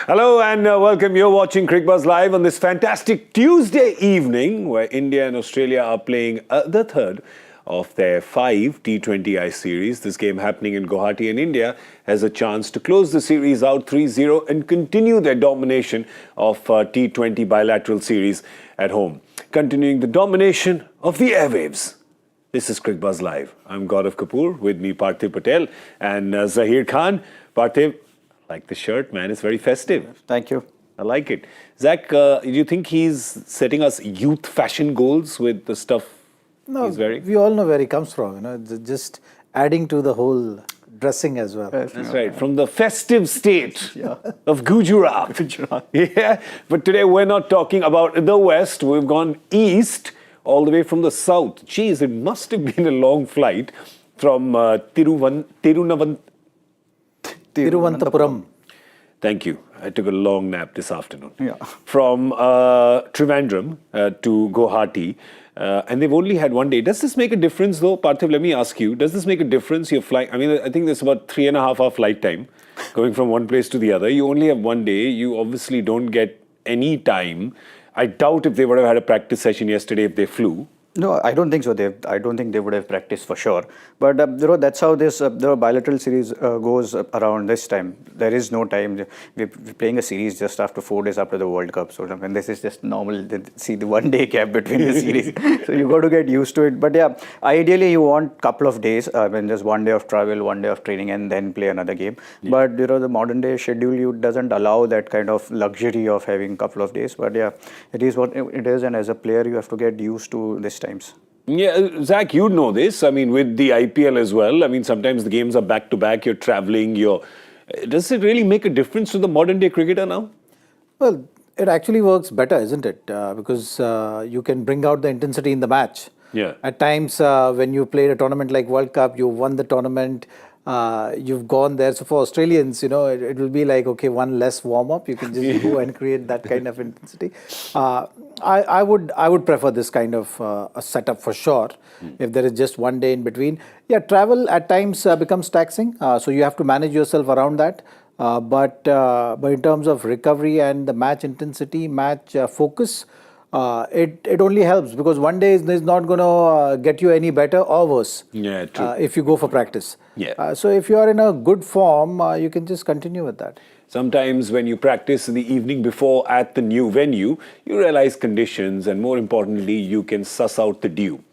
Hello and welcome. You're watching Cricbuzz live on this fantastic Tuesday evening where India and Australia are playing the third of their 5 T20I series. This game happening in Guwahati, and India has a chance to close the series out 3-0 and continue their domination of T20 bilateral series at home. Continuing the domination of the airwaves. This is Cricbuzz Live. I'm Gaurav Kapur, with me Parthiv Patel and Zaheer Khan. Parthiv, like the shirt, man. It's very festive. Thank you. I like it. Zach, do you think he's setting us youth fashion goals with the stuff he's wearing? We all know where he comes from. Just adding to the whole dressing as well. That's right. From the festive state of Gujarat. Yeah. But today we're not talking about the West. We've gone east, all the way from the south. Geez, it must have been a long flight from Tiruvananthapuram. Thank you. I took a long nap this afternoon. Yeah. From Trivandrum to Guwahati. And they've only had one day. Does this make a difference though? Parthiv, let me ask you. Does this make a difference? You're flying, I mean, I think there's about 3.5 hour flight time going from one place to the other. You only have one day. You obviously don't get any time. I doubt if they would have had a practice session yesterday if they flew. No, I don't think so. I don't think they would have practiced for sure. But that's how this the bilateral series goes around this time. There is no time. We're playing a series just after 4 days after the World Cup. So and this is just normal. See the 1 day gap between the series. So you got to get used to it. But yeah, ideally you want couple of days. I mean, just 1 day of travel, 1 day of training, and then play another game. Yeah. But the modern day schedule doesn't allow that kind of luxury of having couple of days. But yeah, it is what it is. And as a player, you have to get used to this times. Yeah, Zach, you know this. I mean, with the IPL as well. I mean, sometimes the games are back to back. You're traveling. Does it really make a difference to the modern day cricketer now? Well, it actually works better, isn't it? Because you can bring out the intensity in the match. Yeah. At times, when you played a tournament like World Cup, you won the tournament. You've gone there. So for Australians, it will be like, okay, one less warm up. You can just go and create that kind of intensity. I would prefer this kind of a setup for sure. If there is just 1 day in between. Yeah, travel at times becomes taxing. So you have to manage yourself around that. But in terms of recovery and the match intensity, match focus, it only helps because 1 day is not going to get you any better or worse. Yeah, true. If you go for practice. Yeah. So if you are in a good form, you can just continue with that. Sometimes when you practice in the evening before at the new venue, you realize conditions, and more importantly, you can suss out the dew.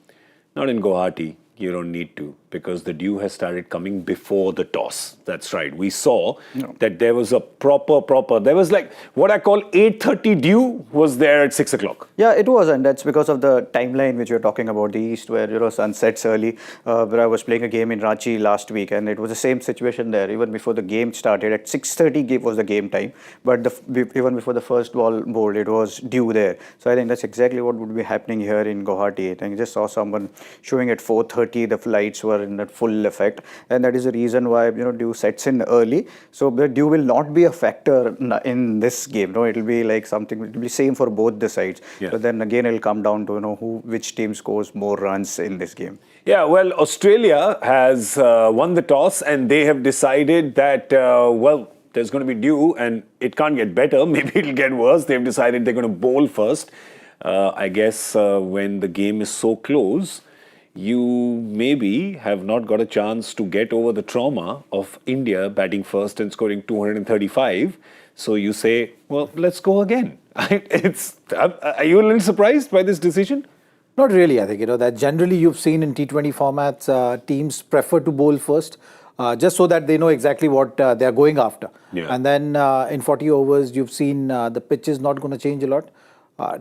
Not in Guwahati. You don't need to, because the dew has started coming before the toss. That's right. We saw that there was a proper, there was like what I call 8:30 dew was there at 6 o'clock. Yeah, it was, and that's because of the timeline which you're talking about, the East, where sun sets early. Where I was playing a game in Ranchi last week, and it was the same situation there. Even before the game started, at 6:30 was the game time, but even before the first ball bowled, it was dew there. So I think that's exactly what would be happening here in Guwahati. I think I just saw someone showing at 4:30 the lights were in full effect, and that is the reason why dew sets in early. So the dew will not be a factor in this game. No, it will be like something. It will be same for both the sides. Yeah. But then again, it will come down to which team scores more runs in this game. Yeah, well, Australia has won the toss, and they have decided that there's going to be dew, and it can't get better. Maybe it'll get worse. They've decided they're going to bowl first. I guess when the game is so close, you maybe have not got a chance to get over the trauma of India batting first and scoring 235. So you say, well, let's go again. Are you a little surprised by this decision? Not really. I think, that generally you've seen in T20 formats, teams prefer to bowl first, just so that they know exactly what they're going after. Yeah. And then in 40 overs, you've seen the pitch is not going to change a lot.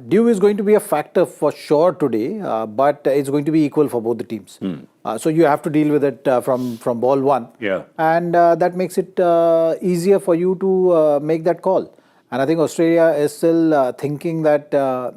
Dew is going to be a factor for sure today, but it's going to be equal for both the teams. So you have to deal with it from ball one. Yeah. And that makes it easier for you to make that call. And I think Australia is still thinking that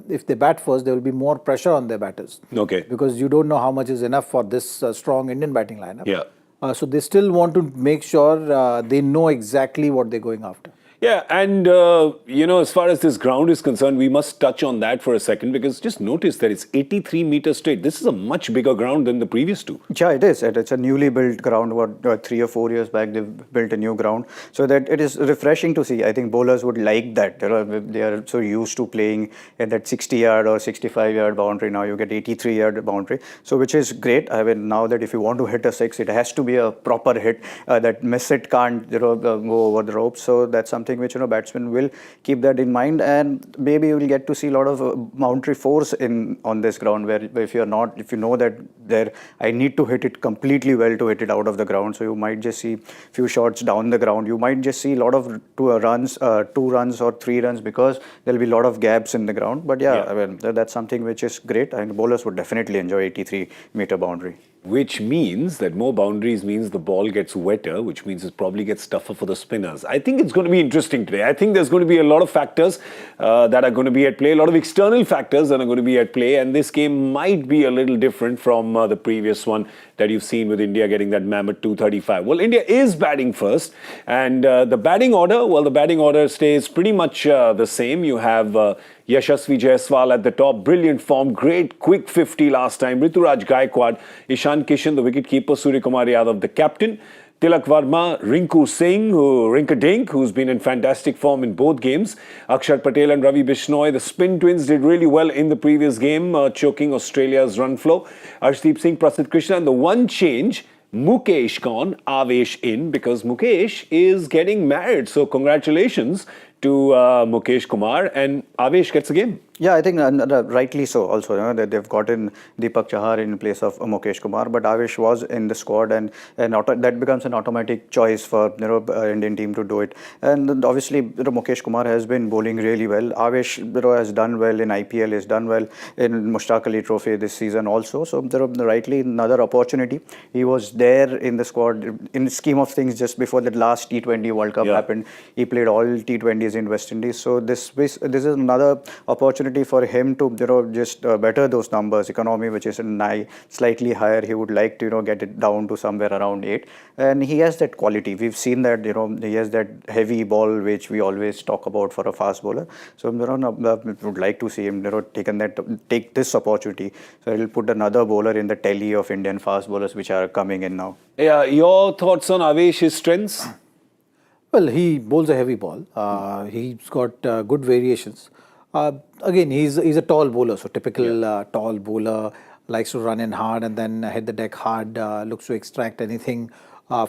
if they bat first, there will be more pressure on their batters. Okay. Because you don't know how much is enough for this strong Indian batting lineup. Yeah. So they still want to make sure they know exactly what they're going after. Yeah, and as far as this ground is concerned, we must touch on that for a second because just notice that it's 83 meters straight. This is a much bigger ground than the previous two. Yeah, it is. It's a newly built ground. What 3 or 4 years back they've built a new ground, so that it is refreshing to see. I think bowlers would like that. They are so used to playing at that 60-yard or 65-yard boundary. Now you get 83-yard boundary, so which is great. I mean, now that if you want to hit a six, it has to be a proper hit. That miss it can't go over the ropes. So that's something which batsmen will keep that in mind, and maybe you will get to see a lot of boundary force on this ground where if you know that I need to hit it completely well to hit it out of the ground, so you might just see few shots down the ground. You might just see a lot of 2 runs or 3 runs because there'll be a lot of gaps in the ground. But yeah. I mean, that's something which is great, and bowlers would definitely enjoy 83-meter boundary. Which means that more boundaries means the ball gets wetter, which means it probably gets tougher for the spinners. I think it's going to be interesting today. I think there's going to be a lot of factors that are going to be at play, a lot of external factors that are going to be at play, and this game might be a little different from the previous one that you've seen with India getting that mammoth 235. Well, India is batting first, and the batting order stays pretty much the same. You have Yashasvi Jaiswal at the top, brilliant form, great quick 50 last time. Rituraj Gaikwad, Ishan Kishan, the wicketkeeper, Suryakumar Yadav, the captain. Tilak Varma, Rinku Singh, Rinka-Dink, who's been in fantastic form in both games. Akshar Patel and Ravi Bishnoi, the spin twins, did really well in the previous game, choking Australia's run flow. Arshdeep Singh, Prasidh Krishna, and the one change, Mukesh gone, Avesh in, because Mukesh is getting married. So congratulations to Mukesh Kumar, and Avesh gets a game. Yeah, I think rightly so also, that they've gotten Deepak Chahar in place of Mukesh Kumar, but Avesh was in the squad, and that becomes an automatic choice for Indian team to do it. And obviously Mukesh Kumar has been bowling really well. Avesh has done well in IPL, has done well in Mushtaq Ali Trophy this season also. So rightly another opportunity. He was there in the squad in the scheme of things just before that last T20 World Cup happened. He played all T20s in West Indies. So this is another opportunity for him to just better those numbers. Economy, which is slightly higher, he would like to get it down to somewhere around 8, and he has that quality. We've seen that he has that heavy ball which we always talk about for a fast bowler. So would like to see him take this opportunity. So he'll put another bowler in the tally of Indian fast bowlers which are coming in now. Yeah, your thoughts on Avesh's strengths? Well, he bowls a heavy ball. He's got good variations. Again, he's a tall bowler, so typical tall bowler, likes to run in hard and then hit the deck hard, looks to extract anything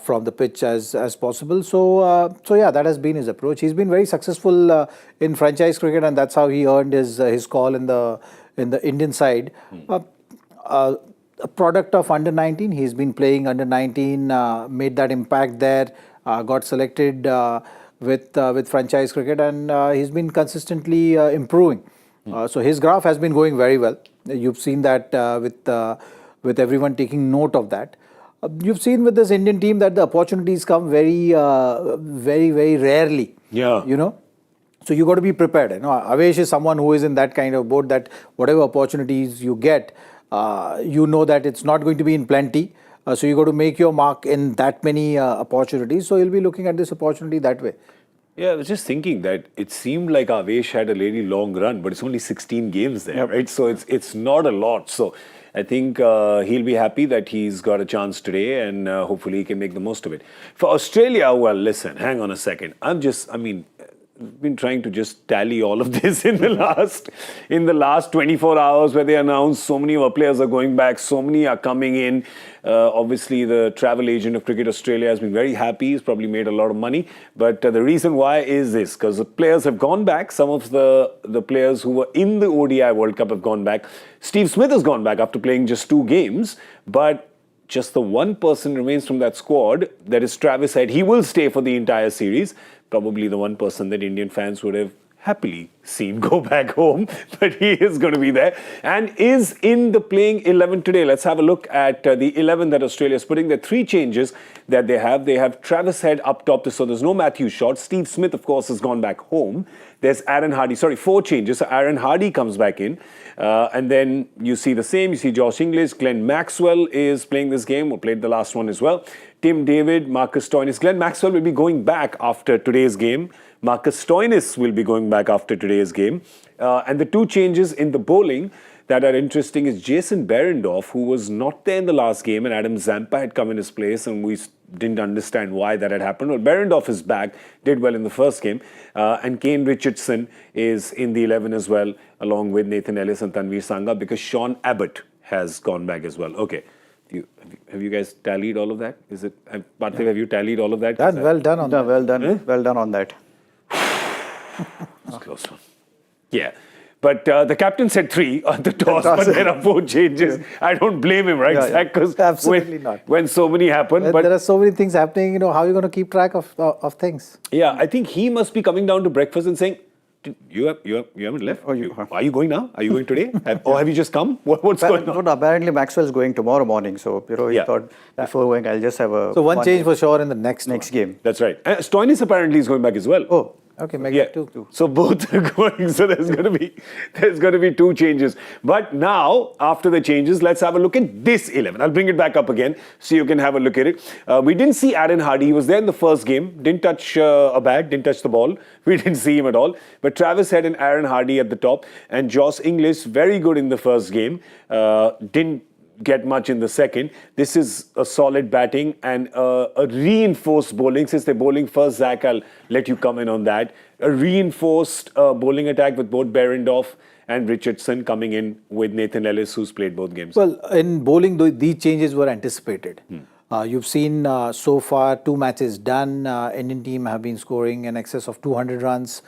from the pitch as possible. So yeah, that has been his approach. He's been very successful in franchise cricket, and that's how he earned his call in the Indian side. A product of under 19, he's been playing under 19, made that impact there, got selected with franchise cricket, and he's been consistently improving. So his graph has been going very well. You've seen that with everyone taking note of that. You've seen with this Indian team that the opportunities come very, very rarely. Yeah. So you got to be prepared. Avesh is someone who is in that kind of boat that whatever opportunities you get, that it's not going to be in plenty. So you got to make your mark in that many opportunities. So you'll be looking at this opportunity that way. Yeah, I was just thinking that it seemed like Avesh had a really long run, but it's only 16 games there, right? So it's not a lot. So I think he'll be happy that he's got a chance today, and hopefully he can make the most of it. For Australia, well, listen, hang on a second. I've been trying to just tally all of this in the last 24 hours, where they announced so many of our players are going back, so many are coming in. Obviously, the travel agent of Cricket Australia has been very happy. He's probably made a lot of money. But the reason why is this, because the players have gone back. Some of the players who were in the ODI World Cup have gone back. Steve Smith has gone back after playing just 2 games. But just the one person remains from that squad. That is Travis Head. He will stay for the entire series. Probably the one person that Indian fans would have happily seen go back home, but he is going to be there and is in the playing 11 today. Let's have a look at the 11 that Australia is putting. There are 3 changes that they have. They have Travis Head up top, so there's no Matthew Short. Steve Smith, of course, has gone back home. There's Aaron Hardy. 4 changes. So Aaron Hardy comes back in. And then you see the same. You see Josh Inglis. Glenn Maxwell is playing this game, who played the last one as well. Tim David, Marcus Stoinis. Glenn Maxwell will be going back after today's game. Marcus Stoinis will be going back after today's game. And the 2 changes in the bowling that are interesting is Jason Behrendorff, who was not there in the last game, and Adam Zampa had come in his place, and we didn't understand why that had happened. Well, Behrendorff is back, did well in the first game, and Kane Richardson is in the 11 as well, along with Nathan Ellis and Tanveer Sangha, because Sean Abbott has gone back as well. Okay. Have you guys tallied all of that? Is it, Parthiv, have you tallied all of that? Done, well done on that. Well done, well done on that. It's a close one. Yeah. But the captain said 3 on the toss, but there are 4 changes. I don't blame him, right, Zach? Because absolutely not. When so many happen. But there are so many things happening, how are you going to keep track of things? Yeah, I think he must be coming down to breakfast and saying, you haven't left? Are you going now? Are you going today? Or have you just come? What's going on? No, apparently Maxwell's going tomorrow morning. So, he thought before going, I'll just have a... So one change for sure in the next game. That's right. Stoinis apparently is going back as well. Oh. Okay, make it 2. So both are going. So there's going to be 2 changes. But now, after the changes, let's have a look at this 11. I'll bring it back up again so you can have a look at it. We didn't see Aaron Hardy. He was there in the first game. Didn't touch a bat. Didn't touch the ball. We didn't see him at all. But Travis Head and Aaron Hardy at the top, and Josh Inglis very good in the first game. Didn't get much in the second. This is a solid batting and a reinforced bowling. Since they're bowling first, Zach, I'll let you come in on that. A reinforced bowling attack with both Behrendorff and Richardson coming in with Nathan Ellis, who's played both games. Well, in bowling, these changes were anticipated. You've seen so far 2 matches done. Indian team have been scoring in excess of 200 runs.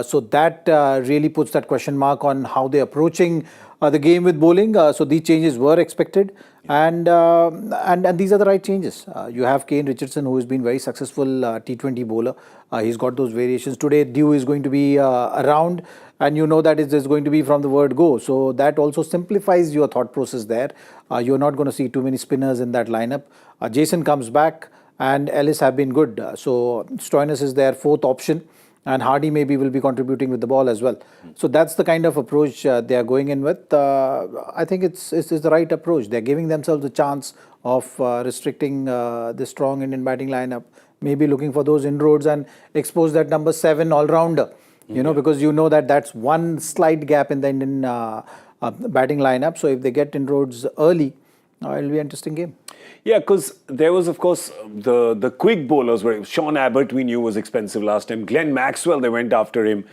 So that really puts that question mark on how they're approaching the game with bowling. So these changes were expected, and these are the right changes. You have Kane Richardson, who has been very successful T20 bowler. He's got those variations. Today, Dew is going to be around, and you know that it is going to be from the word go. So that also simplifies your thought process there. You're not going to see too many spinners in that lineup. Jason comes back, and Ellis have been good. So Stoinis is their 4th option. And Hardy maybe will be contributing with the ball as well. So that's the kind of approach they are going in with. I think it's the right approach. They're giving themselves a chance of restricting the strong Indian batting lineup, maybe looking for those inroads and expose that number 7 all-rounder, because that's one slight gap in the Indian batting lineup. So if they get inroads early, it'll be an interesting game. Yeah, because there was, of course, the quick bowlers were Sean Abbott, we knew was expensive last time. Glenn Maxwell, they went after him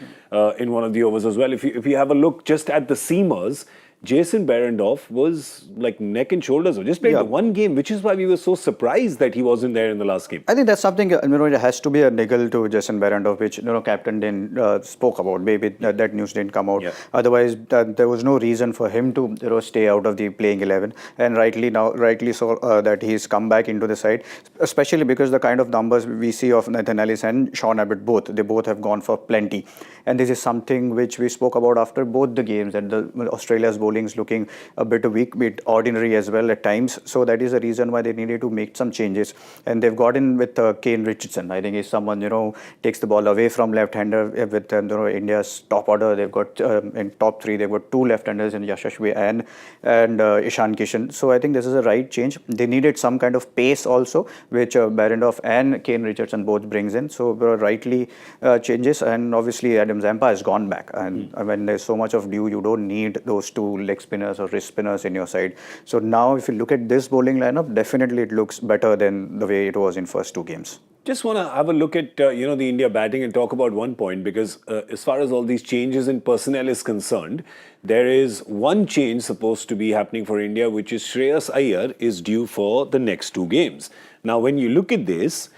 in one of the overs as well. If you have a look just at the seamers, Jason Behrendorff was like neck and shoulders. Just played the one game, which is why we were so surprised that he wasn't there in the last game. I think that's something, it has to be a niggle to Jason Behrendorff, which, captain didn't spoke about. Maybe that news didn't come out. Yeah. Otherwise, there was no reason for him to, stay out of the playing 11. And rightly so that he's come back into the side, especially because the kind of numbers we see of Nathan Ellis and Sean Abbott they both have gone for plenty. And this is something which we spoke about after both the games, and Australia's bowling is looking a bit weak, bit ordinary as well at times. So that is the reason why they needed to make some changes. And they've got in with Kane Richardson. I think he's someone, takes the ball away from left-hander with India's top order. They've got in top 3, they've got 2 left-handers in Yashasvi and Ishan Kishan. So I think this is a right change. They needed some kind of pace also, which Behrendorff and Kane Richardson both brings in. So rightly changes, and obviously Adam Zampa has gone back. And when there's so much of Dew, you don't need those 2 leg spinners or wrist spinners in your side. So now if you look at this bowling lineup, definitely it looks better than the way it was in first 2 games. Just want to have a look at, the India batting and talk about one point, because as far as all these changes in personnel is concerned, there is one change supposed to be happening for India, which is Shreyas Iyer is due for the next 2 games. Now, when you look at this,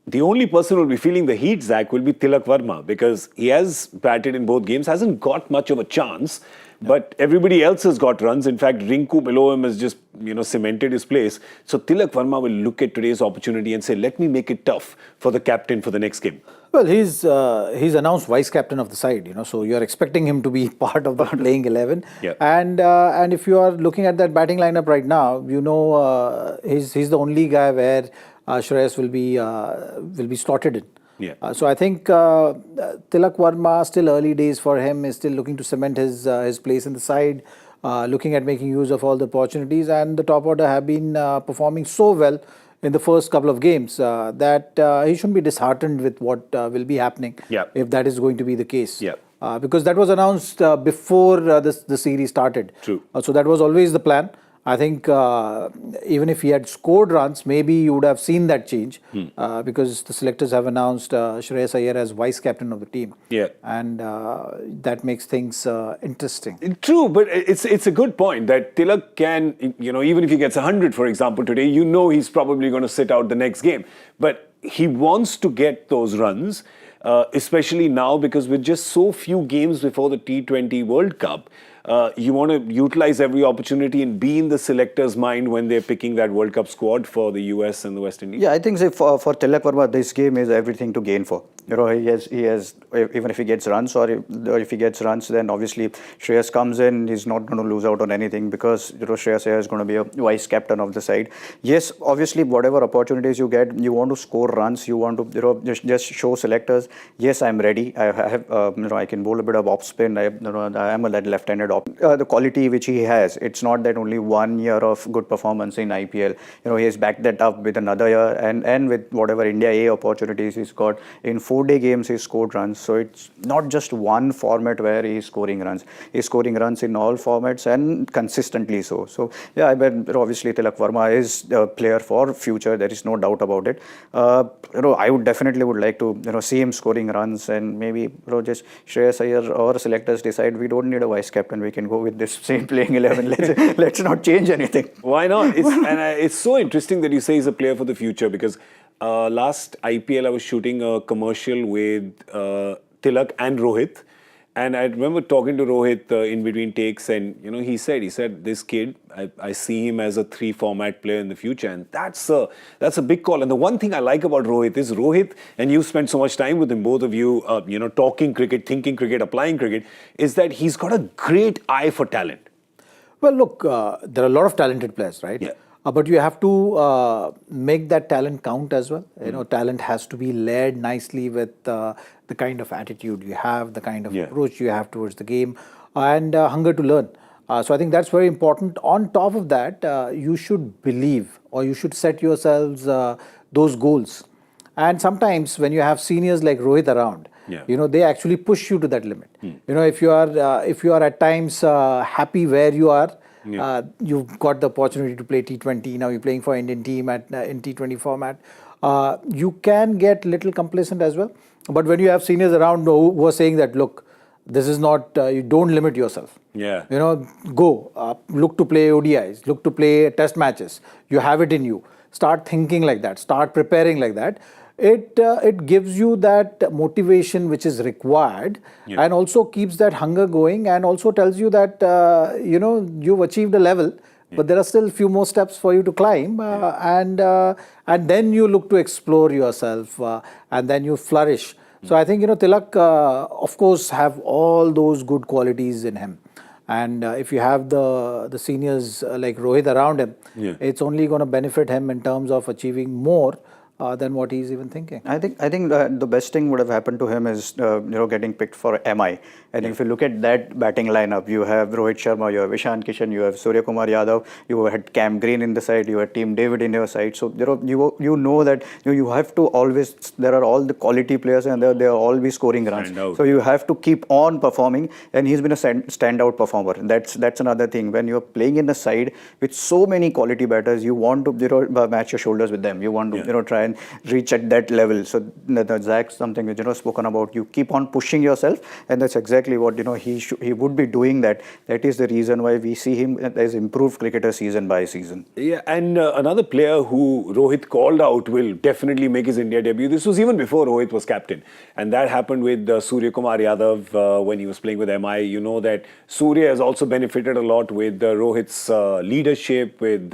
the only person who will be feeling the heat, Zach, will be Tilak Verma, because he has batted in both games, hasn't got much of a chance. But everybody else has got runs. In fact, Rinku below him has just, cemented his place. So Tilak Varma will look at today's opportunity and say, let me make it tough for the captain for the next game. Well, he's announced vice captain of the side, so you're expecting him to be part of the playing 11. Yeah. And if you are looking at that batting lineup right now, he's the only guy where Shreyas will be slotted in. Yeah. So I think Tilak Varma, still early days for him, is still looking to cement his place in the side, looking at making use of all the opportunities, and the top order have been performing so well in the first couple of games that he shouldn't be disheartened with what will be happening if that is going to be the case. Yeah. Because that was announced before the series started. True. So that was always the plan. I think even if he had scored runs, maybe you would have seen that change because the selectors have announced Shreyas Iyer as vice captain of the team. Yeah. And that makes things interesting. True, but it's a good point that Tilak can, even if he gets 100, for example, today, he's probably going to sit out the next game. But he wants to get those runs, especially now because with just so few games before the T20 World Cup, you want to utilize every opportunity and be in the selector's mind when they're picking that World Cup squad for the US and the West Indies. Yeah, I think for Tilak Varma, this game is everything to gain for. He has even if he gets runs or if he gets runs, then obviously Shreyas comes in, he's not going to lose out on anything because Shreyas Iyer is going to be a vice captain of the side. Yes, obviously whatever opportunities you get, you want to score runs, you want to just show selectors, yes, I'm ready. I have I can bowl a bit of off spin. I am a left-handed the quality which he has, it's not that only 1 year of good performance in IPL. He has backed that up with another year and with whatever India A opportunities he's got. In 4-day games, he scored runs. So it's not just one format where he's scoring runs. He's scoring runs in all formats and consistently so. So yeah, I bet obviously Tilak Varma is a player for future. There is no doubt about it. I would definitely like to see him scoring runs, and maybe just Shreyas Iyer or selectors decide we don't need a vice captain. We can go with this same playing 11. Let's not change anything. Why not? It's so interesting that you say he's a player for the future because last IPL I was shooting a commercial with Tilak and Rohit. And I remember talking to Rohit in between takes, and he said this kid, I see him as a 3-format player in the future, and that's a big call. And the one thing I like about Rohit is and you spent so much time with him, both of you, talking cricket, thinking cricket, applying cricket, is that he's got a great eye for talent. Well, look, there are a lot of talented players, right? Yeah. But you have to make that talent count as well. Talent has to be led nicely with the kind of attitude you have, the kind of approach you have towards the game, and hunger to learn. So I think that's very important. On top of that, you should believe, or you should set yourselves those goals. And sometimes when you have seniors like Rohit around, they actually push you to that limit. If you are at times happy where you are, you've got the opportunity to play T20. Now you're playing for Indian team in T20 format. You can get little complacent as well. But when you have seniors around who are saying that, look, this is not, you don't limit yourself. Yeah. Go, look to play ODIs, look to play test matches. You have it in you. Start thinking like that. Start preparing like that. It gives you that motivation which is required, and also keeps that hunger going, and also tells you that you've achieved a level, but there are still a few more steps for you to climb, and then you look to explore yourself, and then you flourish. So I think Tilak, of course, have all those good qualities in him. And if you have the seniors like Rohit around him, it's only going to benefit him in terms of achieving more than what he's even thinking. I think the best thing would have happened to him is getting picked for MI. And if you look at that batting lineup, you have Rohit Sharma, you have Ishan Kishan, you have Suryakumar Yadav, you had Cam Green in the side, you had Team David in your side. So you know that you have to always, there are all the quality players and they are always scoring runs. So you have to keep on performing, and he's been a standout performer. That's another thing. When you're playing in the side with so many quality batters, you want to match your shoulders with them. You want to try and reach at that level. So Zach, something that spoken about, you keep on pushing yourself, and that's exactly what he would be doing. That is the reason why we see him as improved cricketer season by season. Yeah, and another player who Rohit called out will definitely make his India debut. This was even before Rohit was captain, and that happened with Suryakumar Yadav when he was playing with MI. You know that Surya has also benefited a lot with Rohit's leadership, with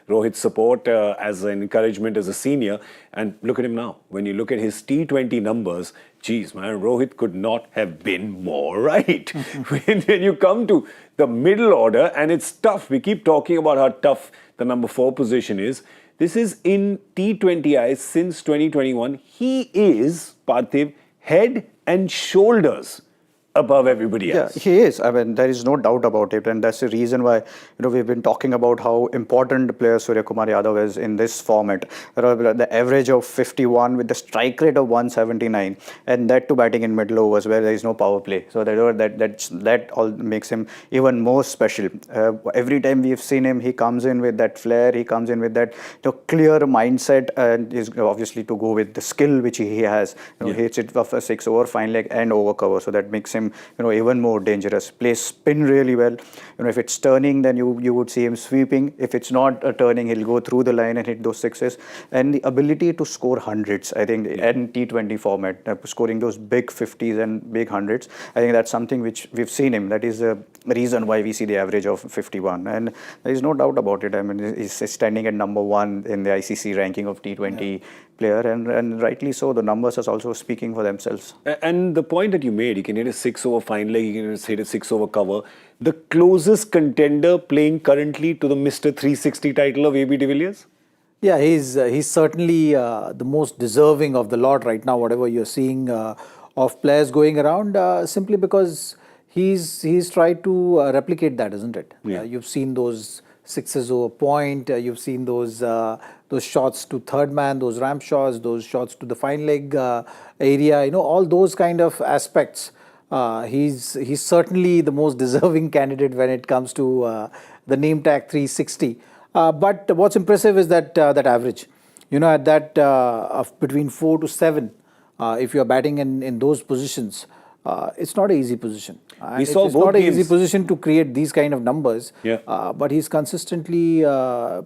Rohit's support as an encouragement as a senior. And look at him now. When you look at his T20 numbers, geez, man, Rohit could not have been more right. When you come to the middle order, and it's tough. We keep talking about how tough the number 4 position is. This is in T20I since 2021. He is, Parthiv, head and shoulders above everybody else. Yeah, he is. I mean, there is no doubt about it, and that's the reason why we've been talking about how important player Suryakumar Yadav is in this format. The average of 51 with the strike rate of 179, and that to batting in middle overs where there is no power play. So that all makes him even more special. Every time we've seen him, he comes in with that flair. He comes in with that clear mindset, and is obviously to go with the skill which he has. He hits it off a 6 over fine leg and over cover, so that makes him even more dangerous. Plays spin really well. If it's turning, then you would see him sweeping. If it's not turning, he'll go through the line and hit those sixes. And the ability to score hundreds, I think, in T20 format, scoring those big 50s and big hundreds, I think that's something which we've seen him. That is the reason why we see the average of 51. And there is no doubt about it. I mean, he's standing at number 1 in the ICC ranking of T20 player, and rightly so. The numbers are also speaking for themselves. And the point that you made, he can hit a 6 over fine leg, he can hit a 6 over cover. The closest contender playing currently to the Mr. 360 title of AB de Villiers? Yeah, he's certainly the most deserving of the lot right now, whatever you're seeing of players going around, simply because he's tried to replicate that, isn't it? Yeah. You've seen those sixes over point, you've seen those shots to third man, those ramp shots, those shots to the fine leg area, all those kind of aspects. He's certainly the most deserving candidate when it comes to the name tag 360. But what's impressive is that average. At that of between 4 to 7, if you're batting in those positions, it's not an easy position. We saw it's both not an games. easy position to create these kind of numbers. Yeah. But he's consistently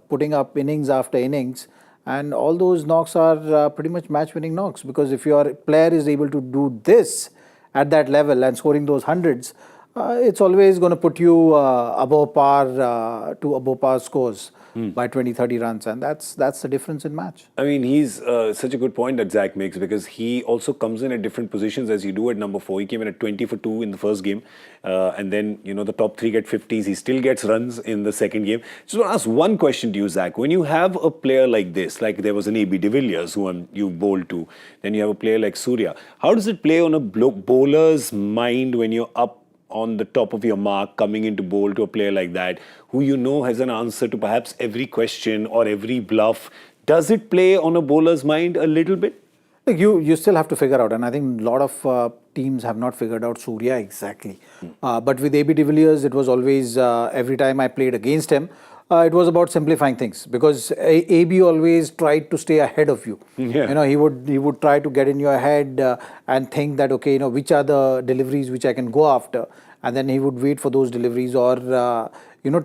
putting up innings after innings, and all those knocks are pretty much match-winning knocks. Because if your player is able to do this at that level and scoring those hundreds, it's always going to put you above par to above par scores by 20-30 runs, and that's the difference in match. I mean, he's such a good point that Zach makes, because he also comes in at different positions as you do at number 4. He came in at 20 for 2 in the first game, and then the top 3 get 50s. He still gets runs in the second game. Just want to ask one question to you, Zach. When you have a player like this, like there was an AB de Villiers who you bowled to, then you have a player like Surya. How does it play on a bowler's mind when you're up on the top of your mark, coming into bowl to a player like that, who has an answer to perhaps every question or every bluff? Does it play on a bowler's mind a little bit? You still have to figure out, and I think a lot of teams have not figured out Surya exactly. But with AB de Villiers, it was always, every time I played against him, it was about simplifying things, because AB always tried to stay ahead of you. Yeah. He would try to get in your head and think that, okay, which are the deliveries which I can go after, and then he would wait for those deliveries, or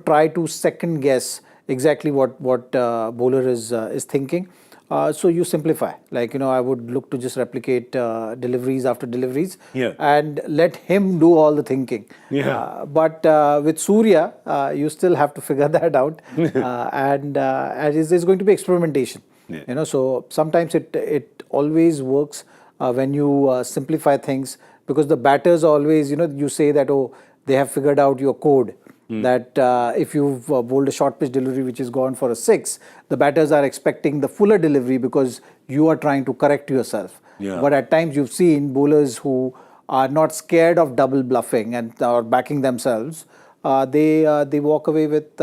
try to second guess exactly what bowler is thinking. So you simplify. I would look to just replicate deliveries after deliveries, and let him do all the thinking. Yeah. But with Surya, you still have to figure that out, and it's going to be experimentation. Yeah. So sometimes it always works when you simplify things, because the batters always, you say that, oh, they have figured out your code. That if you've bowled a short pitch delivery which is gone for a 6, the batters are expecting the fuller delivery because you are trying to correct yourself. Yeah. But at times you've seen bowlers who are not scared of double bluffing and or backing themselves. They walk away with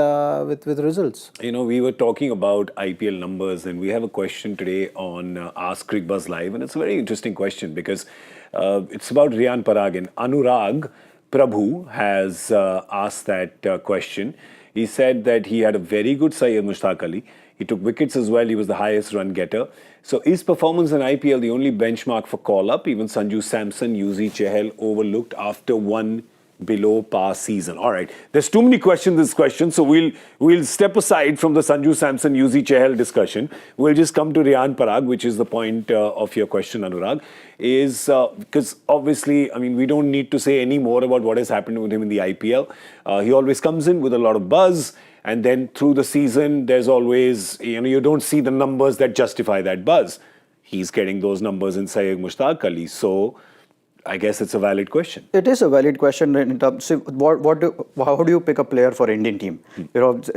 results. We were talking about IPL numbers, and we have a question today on Ask Cricbuzz Live, and it's a very interesting question because it's about Riyan Parag. And Anurag Prabhu has asked that question. He said that he had a very good Syed Mushtaq Ali. He took wickets as well. He was the highest run getter. So is performance in IPL the only benchmark for call-up? Even Sanju Samson, Yuzi Chahal overlooked after one below par season. All right, there's too many questions in this question, so we'll step aside from the Sanju Samson, Yuzi Chahal discussion. We'll just come to Riyan Parag, which is the point of your question, Anurag. Is because obviously, I mean, we don't need to say any more about what has happened with him in the IPL. He always comes in with a lot of buzz. And then through the season, there's always, you don't see the numbers that justify that buzz. He's getting those numbers in Syed Mushtaq Ali. So I guess it's a valid question. It is a valid question in terms. So how do you pick a player for Indian team?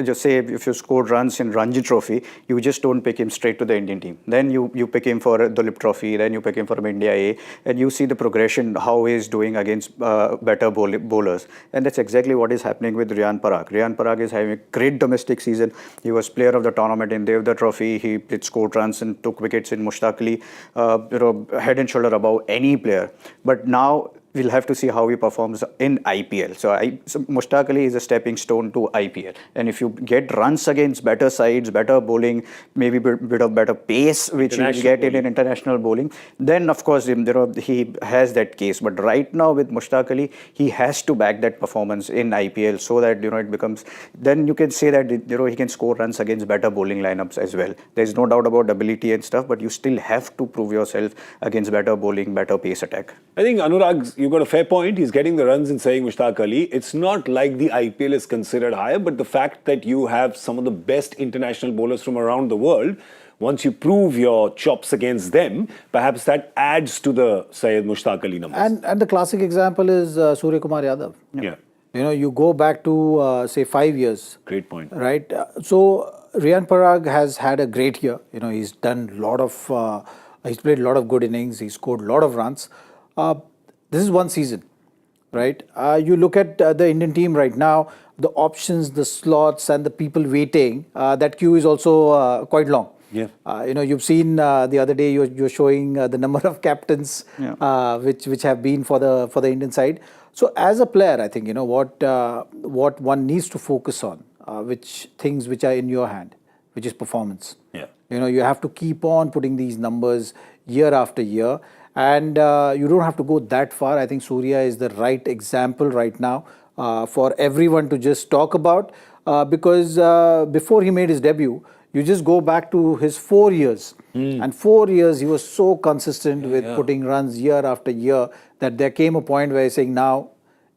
Just say if you scored runs in Ranji Trophy, you just don't pick him straight to the Indian team. Then you pick him for Dulip Trophy. Then you pick him for India A, and you see the progression how he is doing against better bowlers. And that's exactly what is happening with Riyan Parag. Riyan Parag is having a great domestic season. He was player of the tournament in Devda Trophy. He scored runs and took wickets in Mushtaq Ali. Head and shoulder above any player. But now we'll have to see how he performs in IPL. So Mushtaq Ali is a stepping stone to IPL. And if you get runs against better sides, better bowling, maybe bit of better pace, which you get in international bowling, then of course he has that case. But right now with Mushtaq Ali, he has to back that performance in IPL so that it becomes. Then you can say that he can score runs against better bowling lineups as well. There's no doubt about ability and stuff, but you still have to prove yourself against better bowling, better pace attack. I think Anurag, you've got a fair point. He's getting the runs in saying Mushtaq Ali. It's not like the IPL is considered higher, but the fact that you have some of the best international bowlers from around the world, once you prove your chops against them, perhaps that adds to the Syed Mushtaq Ali numbers. And the classic example is Suryakumar Yadav. Yeah. You go back to say 5 years. Great point. Right. So Riyan Parag has had a great year. He's done a lot of. He's played a lot of good innings. He scored a lot of runs. This is one season, right? You look at the Indian team right now, the options, the slots, and the people waiting. That queue is also quite long. Yeah. You've seen the other day you're showing the number of captains which have been for the Indian side. So as a player, I think what one needs to focus on, which things which are in your hand, which is performance. Yeah. You have to keep on putting these numbers year after year. And you don't have to go that far. I think Surya is the right example right now for everyone to just talk about because before he made his debut, you just go back to his 4 years. And 4 years, he was so consistent with putting runs year after year that there came a point where he's saying, now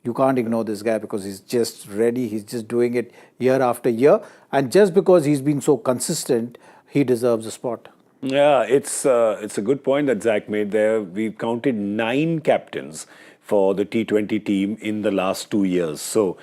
you can't ignore this guy because he's just ready. He's just doing it year after year. And just because he's been so consistent, he deserves a spot. Yeah, it's a good point that Zach made there. We've counted 9 captains for the T20 team in the last 2 years. So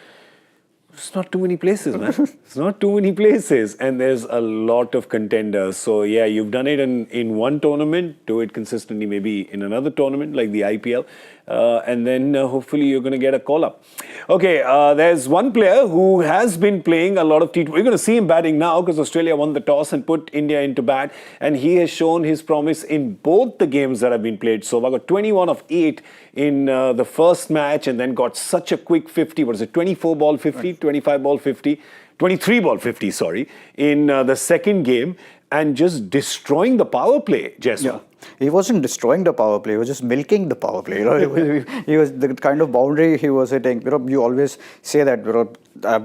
it's not too many places, man. It's not too many places. And there's a lot of contenders. So yeah, you've done it in one tournament, do it consistently maybe in another tournament like the IPL. And then hopefully you're going to get a call-up. Okay, there's one player who has been playing a lot of T20. We're going to see him batting now because Australia won the toss and put India into bat. And he has shown his promise in both the games that have been played so far. Got 21 of 8 in the first match and then got such a quick 50. What is it? 24 ball 50, 25 ball 50, 23 ball 50, sorry, in the second game and just destroying the power play, Jaiswal. Yeah. He wasn't destroying the power play. He was just milking the power play. He was the kind of boundary he was hitting. You always say that.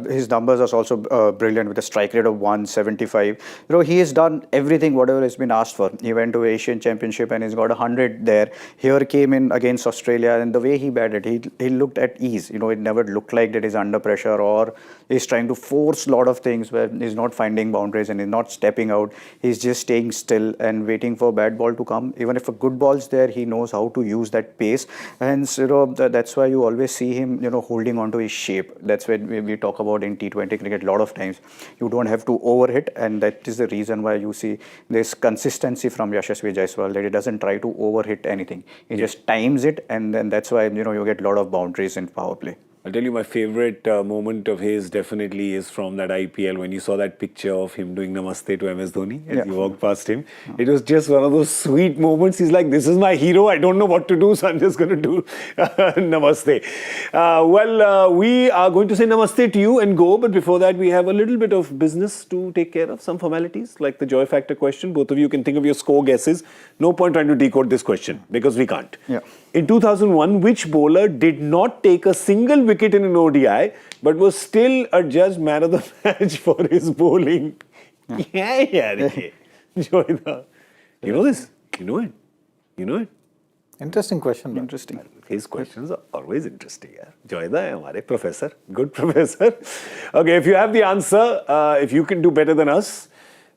His numbers are also brilliant with a strike rate of 175. He has done everything whatever has been asked for. He went to Asian Championship and he's got 100 there. Here came in against Australia and the way he batted, he looked at ease. It never looked like that he's under pressure or he's trying to force a lot of things where he's not finding boundaries and he's not stepping out. He's just staying still and waiting for bad ball to come. Even if a good ball's there, he knows how to use that pace. And that's why you always see him, holding on to his shape. That's when we talk about in T20 cricket a lot of times. You don't have to overhit, and that is the reason why you see this consistency from Yashasvi Jaiswal, that he doesn't try to overhit anything. He just times it, and then that's why you get a lot of boundaries in power play. I'll tell you my favorite moment of his definitely is from that IPL when you saw that picture of him doing Namaste to MS Dhoni as you walked past him. It was just one of those sweet moments. He's like, this is my hero. I don't know what to do, so I'm just going to do Namaste. We are going to say Namaste to you and go. But before that, we have a little bit of business to take care of. Some formalities like the Joy Factor question. Both of you can think of your score guesses. No point trying to decode this question because we can't. Yeah. In 2001, which bowler did not take a single wicket in an ODI but was still adjudged man of the match for his bowling? Joyda. You know this? You know it? You know it? Interesting question. bro. Interesting. His questions are always interesting. Joyda is our professor. Good professor. Okay, if you have the answer, if you can do better than us,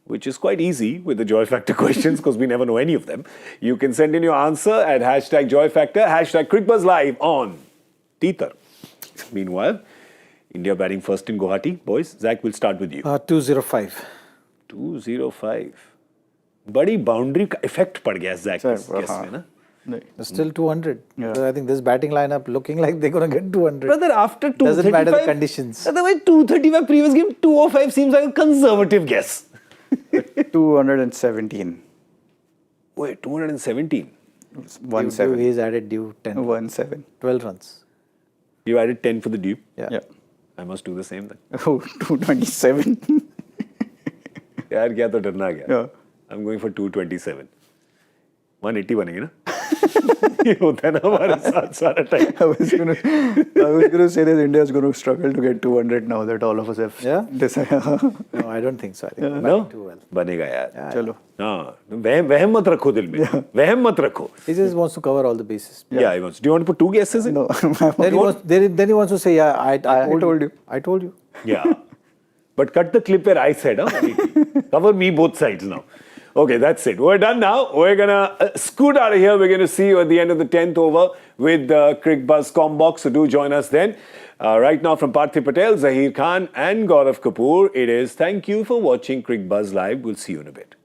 which is quite easy with the Joy Factor questions because we never know any of them. You can send in your answer at hashtag Joy Factor, hashtag Cricbuzz Live on Twitter. Meanwhile, India batting first in Guwahati. Boys, Zach, we'll start with you. 205. 205. बड़ी boundary का effect पड़ गया Zach Sir, इस guess में ना? Still 200. Yeah. So I think this batting lineup looking like they're going to get 200. Brother, after 235... Doesn't matter the conditions. Otherwise, 235 previous game, 205 seems like a conservative guess. 217. Wait, 217? 1-7. He's added due 10. 1-7. 12 runs. You added 10 for the dupe. Yeah. I must do the same then. Oh, 227. यार क्या तो डरना क्या? Yeah. I'm going for 227. 180 बनेंगे ना? ये होता है ना हमारे साथ सारा time. I was gonna say that India is going to struggle to get 200 now that all of us have Yeah? decided. No, I don't think so. I think we're No? batting too well. बनेगा यार. चलो. हाँ, वहम मत रखो दिल में. वहम मत रखो. He just wants to cover all the bases. Yeah, he wants. Do you want to put two guesses in? No. Then he wants to say, yeah, I told you. I told you. Yeah. But cut the clip where I said, cover me both sides now. Okay, that's it. We're done now. We're going to scoot out of here. We're going to see you at the end of the 10th over with the Cricbuzz Combox. So do join us then. Right now from Parthiv Patel, Zaheer Khan and Gaurav Kapur, it is thank you for watching Cricbuzz Live. We'll see you in a bit.